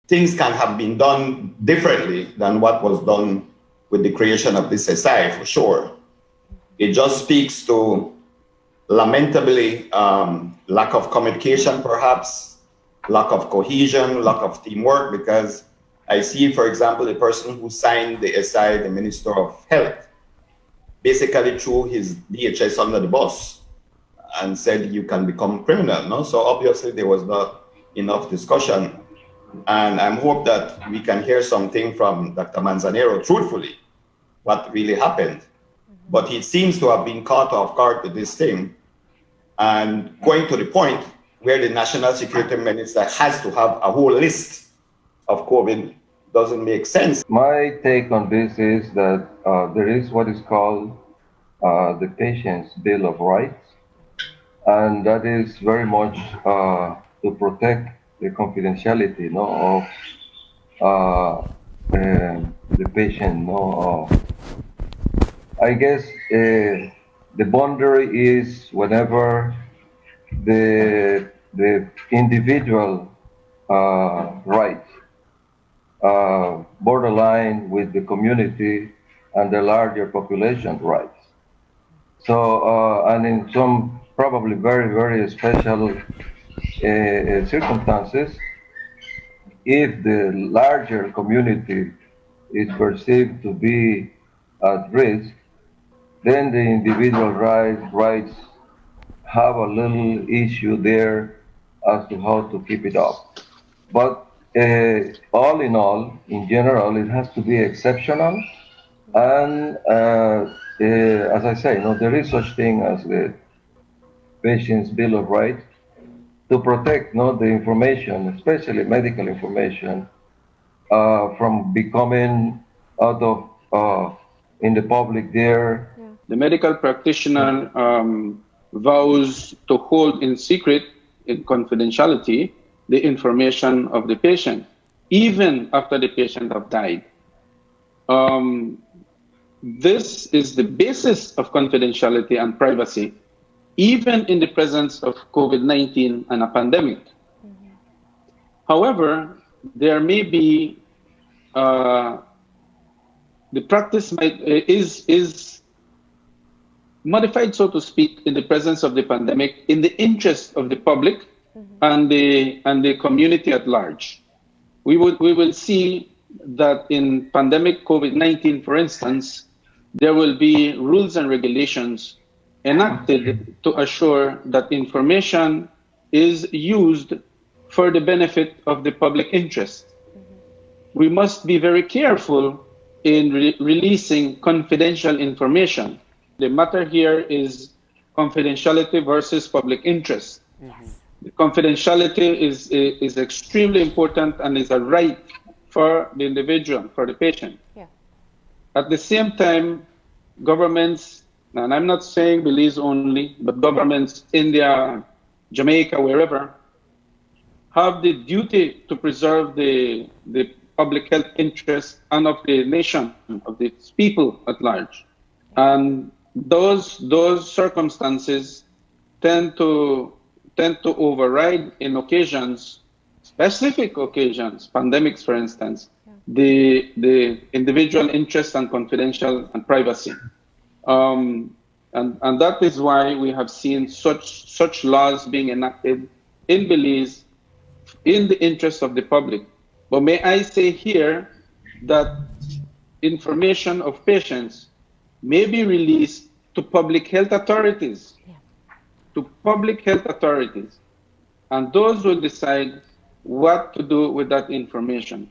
things can have been done differently than what was done with the creation of this SI, for sure. It just speaks to, lamentably, lack of communication, perhaps, lack of cohesion, lack of teamwork, because I see, for example, the person who signed the SI, the Minister of Health, basically threw his DHS under the bus and said you can become criminal. No? So obviously there was not enough discussion. And I hope that we can hear something from Dr. Manzanero, truthfully, what really happened. But he seems to have been caught off guard with this thing, and going to the point where the National Security Minister has to have a whole list of COVID doesn't make sense. My take on this is that there is what is called the Patient's Bill of Rights, and that is very much to protect the confidentiality of the patient. I guess the boundary is whenever the individual rights borderline with the community and the larger population rights. So, and in some probably very, very special circumstances, if the larger community is perceived to be at risk, then the individual rights have a little issue there as to how to keep it up. But all in all, in general, it has to be exceptional. And as I say, there is such thing as the Patient's Bill of Rights to protect the information, especially medical information, from becoming out of in the public there. Yeah. The medical practitioner vows to hold in secret, in confidentiality, the information of the patient, even after the patient have died. This is the basis of confidentiality and privacy, even in the presence of COVID-19 and a pandemic. Mm-hmm. However, there may be the practice is modified, so to speak, in the presence of the pandemic, in the interest of the public. Mm-hmm. and the community at large. We will see that in pandemic COVID-19, for instance, there will be rules and regulations enacted to assure that information is used for the benefit of the public interest. Mm-hmm. We must be very careful in releasing confidential information. The matter here is confidentiality versus public interest. Mm-hmm. The confidentiality is extremely important and is a right for the individual, for the patient. Yeah. At the same time, governments, and I'm not saying Belize only, but governments, India, Jamaica, wherever, have the duty to preserve the public health interest and of the nation, of the people at large. And those circumstances tend to override in occasions, specific occasions, pandemics, for instance, the individual interest and confidential and privacy. And that is why we have seen such laws being enacted in Belize in the interest of the public. But may I say here that information of patients may be released to public health authorities. And those will decide what to do with that information.